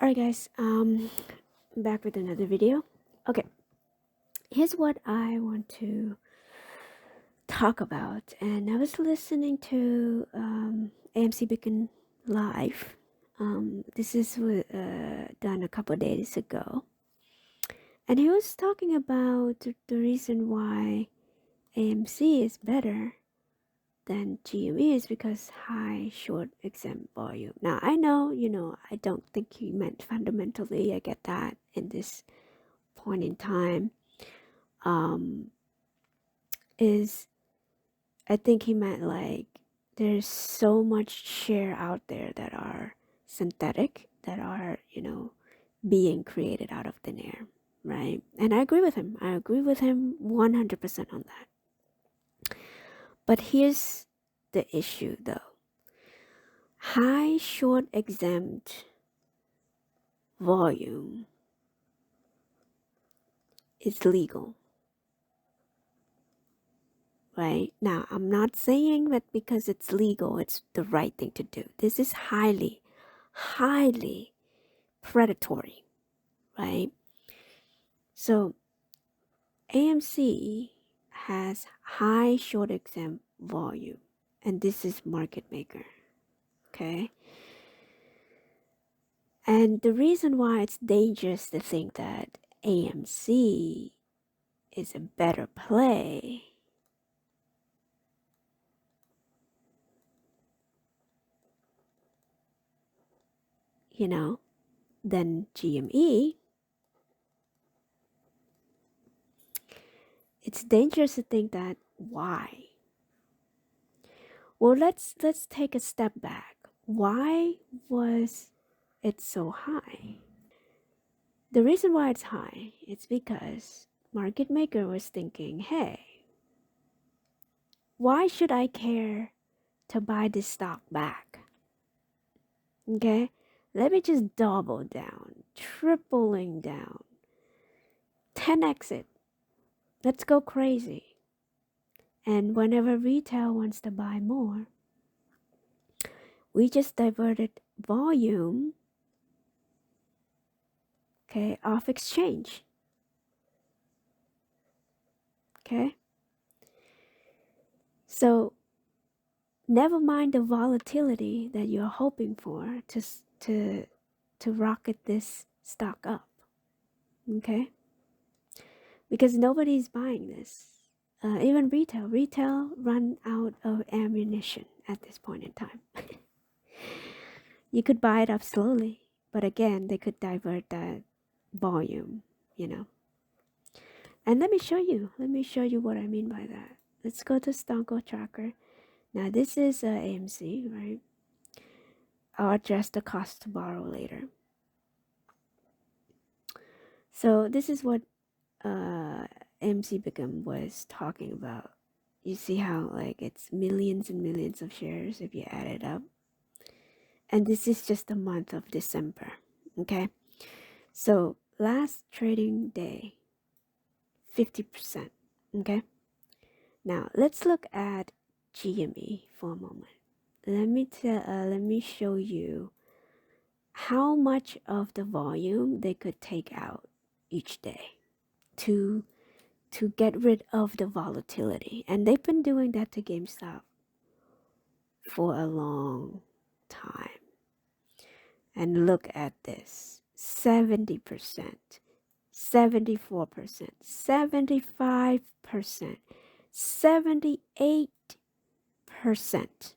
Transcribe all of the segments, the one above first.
Alright guys, back with another video. Okay, here's what I want to talk about. And I was listening to AMC Beacon Live. This is done a couple days ago. And he was talking about the reason why AMC is better than GME is because high short exempt volume. Now I know, I don't think he meant fundamentally. I get that in this point in time. Is I think he meant like there's so much share out there that are synthetic, that are, being created out of thin air, right? And I agree with him. I agree with him 100% on that. But here's the issue though. High short exempt volume is legal. Right? Now, I'm not saying that because it's legal, it's the right thing to do. This is highly, highly predatory, right? So, AMC has high short exempt volume, and this is market maker, okay? And the reason why it's dangerous to think that AMC is a better play than GME. It's dangerous to think that. Why? Well, let's take a step back. Why was it so high? The reason why it's high is because market maker was thinking, hey, why should I care to buy this stock back? Okay, let me just double down, tripling down, 10x it. Let's go crazy. And whenever retail wants to buy more, we just diverted volume, okay, off exchange. Okay. So never mind the volatility that you're hoping for to rocket this stock up. Okay. Because nobody's buying this. Even retail run out of ammunition at this point in time. You could buy it up slowly, but again, they could divert that volume, And let me show you what I mean by that. Let's go to Stonko Tracker. Now this is AMC, right? I'll address the cost to borrow later. So this is what AMC Beckham was talking about. You see how like it's millions and millions of shares if you add it up. And this is just the month of December, okay? So last trading day, 50%, okay? Now let's look at GME for a moment. Let me show you how much of the volume they could take out each day to get rid of the volatility. And they've been doing that to GameStop for a long time. And look at this. 70%, 74%, 75%, 78%.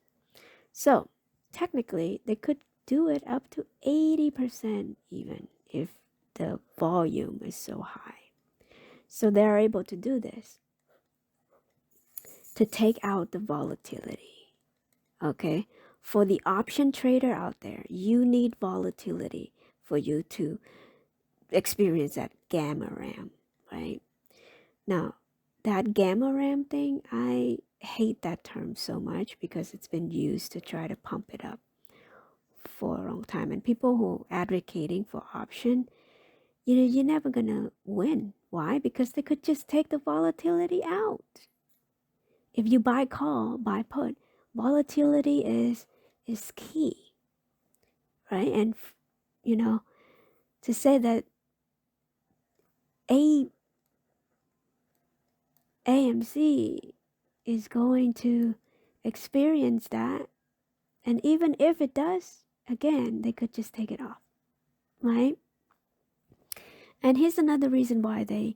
So technically they could do it up to 80% even if the volume is so high. So they're able to do this to take out the volatility. Okay, for the option trader out there, you need volatility for you to experience that gamma ram, right? Now that gamma ram thing, I hate that term so much because it's been used to try to pump it up for a long time. And people who are advocating for option, you're never gonna win. Why? Because they could just take the volatility out. If you buy call, buy put, volatility is key, right? And to say that AMC is going to experience that. And even if it does, again, they could just take it off, right? And here's another reason why they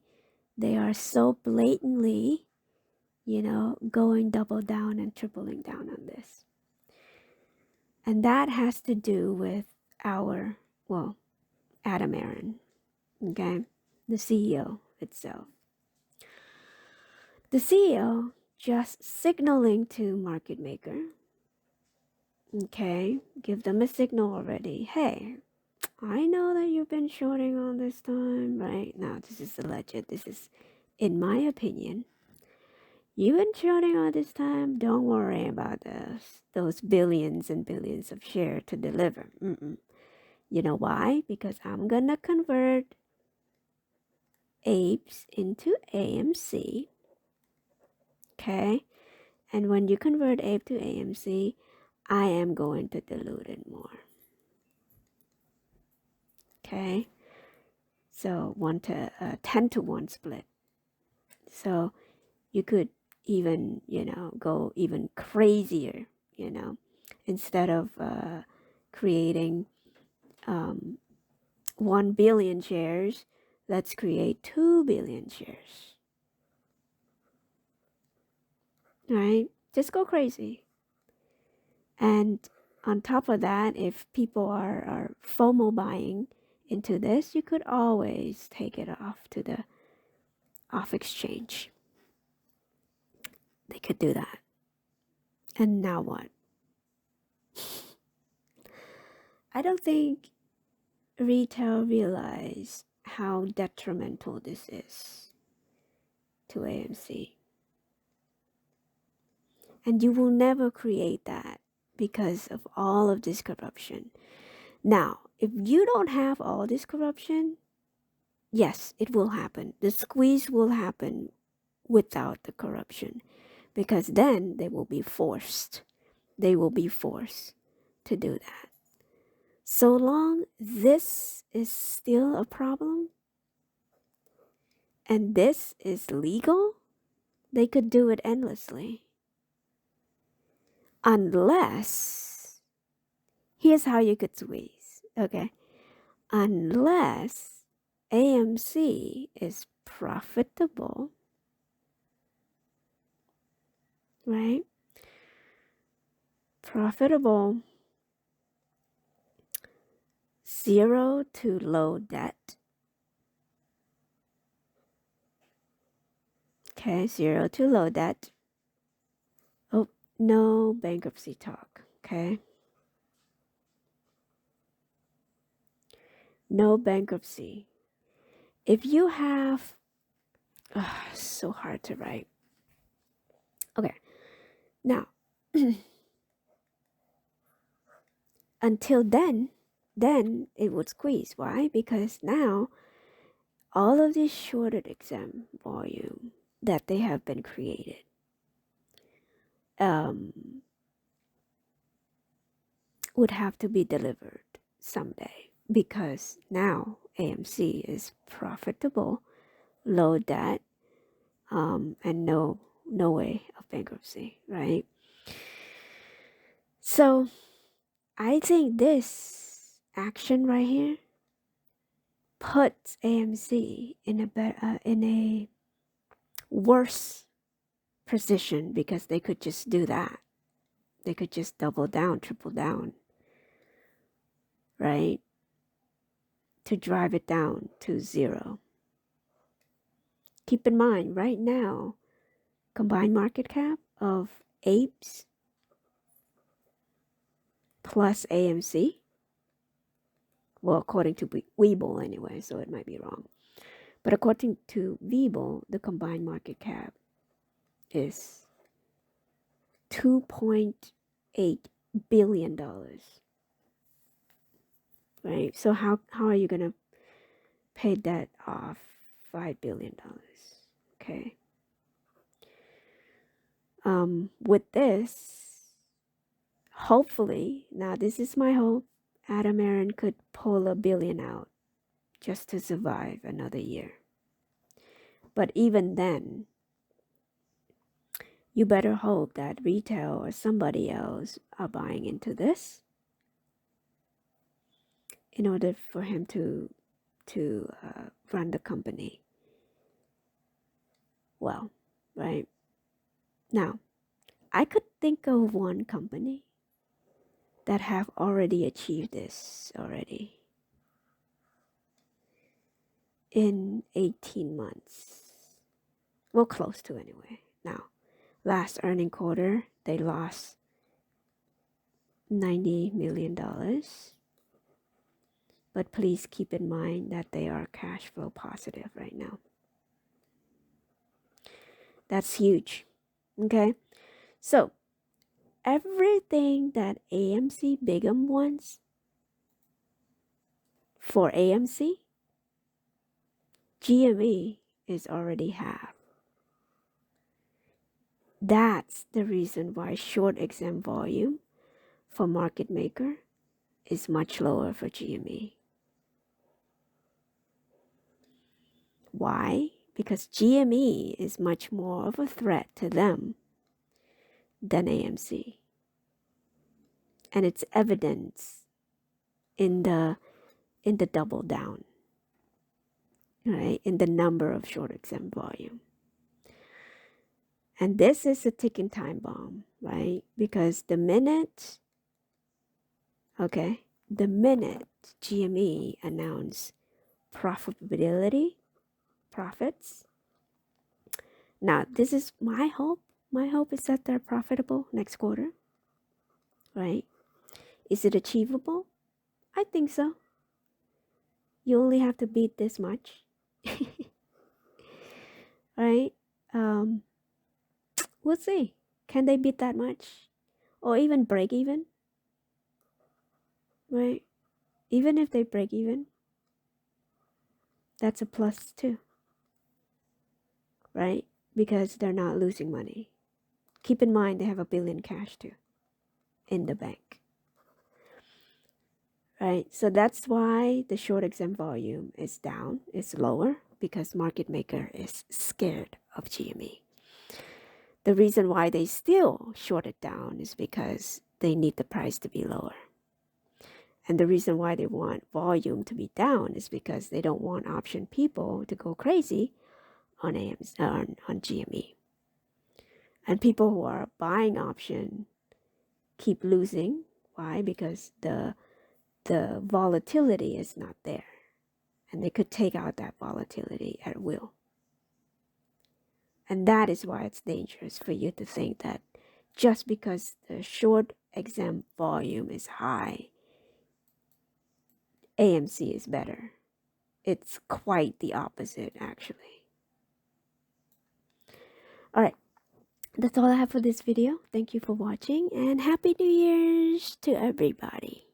are so blatantly, going double down and tripling down on this. And that has to do with Adam Aaron, okay? The CEO itself. The CEO just signaling to market maker, okay? Give them a signal already. Hey, I know that you've been shorting all this time, right? Now, this is alleged. This is, in my opinion, you've been shorting all this time. Don't worry about those billions and billions of shares to deliver. You know why? Because I'm going to convert apes into AMC. Okay? And when you convert ape to AMC, I am going to dilute it more. Okay? So 10 to 1 split. So you could even, go even crazier, instead of creating 1 billion shares, let's create 2 billion shares. Right? Just go crazy. And on top of that, if people are FOMO buying into this, you could always take it off to the off exchange. They could do that. And now what? I don't think retail realize how detrimental this is to AMC. And you will never create that because of all of this corruption. Now, if you don't have all this corruption, yes, it will happen. The squeeze will happen without the corruption, because then they will be forced. They will be forced to do that. So long this is still a problem and this is legal, they could do it endlessly. Unless, here's how you could squeeze, okay? Unless AMC is profitable, right? Profitable, zero to low debt. Okay, zero to low debt. Oh, no bankruptcy talk, okay? No bankruptcy. If you have, so hard to write. Okay, now, until then it would squeeze. Why? Because now all of these shorted exempt volume that they have been created would have to be delivered someday, because now AMC is profitable, low debt, and no way of bankruptcy, right? So I think this action right here puts AMC in a worse position, because they could just do that. They could just double down, triple down, right? To drive it down to zero. Keep in mind, right now, combined market cap of apes plus AMC, well, according to Webull anyway, so it might be wrong. But according to Webull, the combined market cap is $2.8 billion. Right? So how are you going to pay that off? $5 billion. Okay. With this, hopefully, now this is my hope, Adam Aaron could pull $1 billion out just to survive another year. But even then, you better hope that retail or somebody else are buying into this in order for him to run the company well, right? Now, I could think of one company that have already achieved this already in 18 months. Well, close to anyway. Now, last earning quarter, they lost $90 million. But please keep in mind that they are cash flow positive right now. That's huge. Okay? So, everything that AMC Bigum wants for AMC, GME is already have. That's the reason why short exempt volume for market maker is much lower for GME. Why? Because GME is much more of a threat to them than AMC. And it's evidence in the double down, right? In the number of short exempt volume. And this is a ticking time bomb, right? Because the minute GME announce profits. Now, this is my hope. My hope is that they're profitable next quarter, right? Is it achievable? I think so. You only have to beat this much, right? We'll see. Can they beat that much? Or even break even, right? Even if they break even, that's a plus too, right? Because they're not losing money. Keep in mind they have $1 billion cash too in the bank, right? So that's why the short exempt volume is down, it's lower, because market maker is scared of GME. The reason why they still short it down is because they need the price to be lower. And the reason why they want volume to be down is because they don't want option people to go crazy on GME. And people who are buying option keep losing. Why? Because the volatility is not there. And they could take out that volatility at will. And that is why it's dangerous for you to think that just because the short exempt volume is high, AMC is better. It's quite the opposite, actually. All right. That's all I have for this video. Thank you for watching and Happy New Year's to everybody.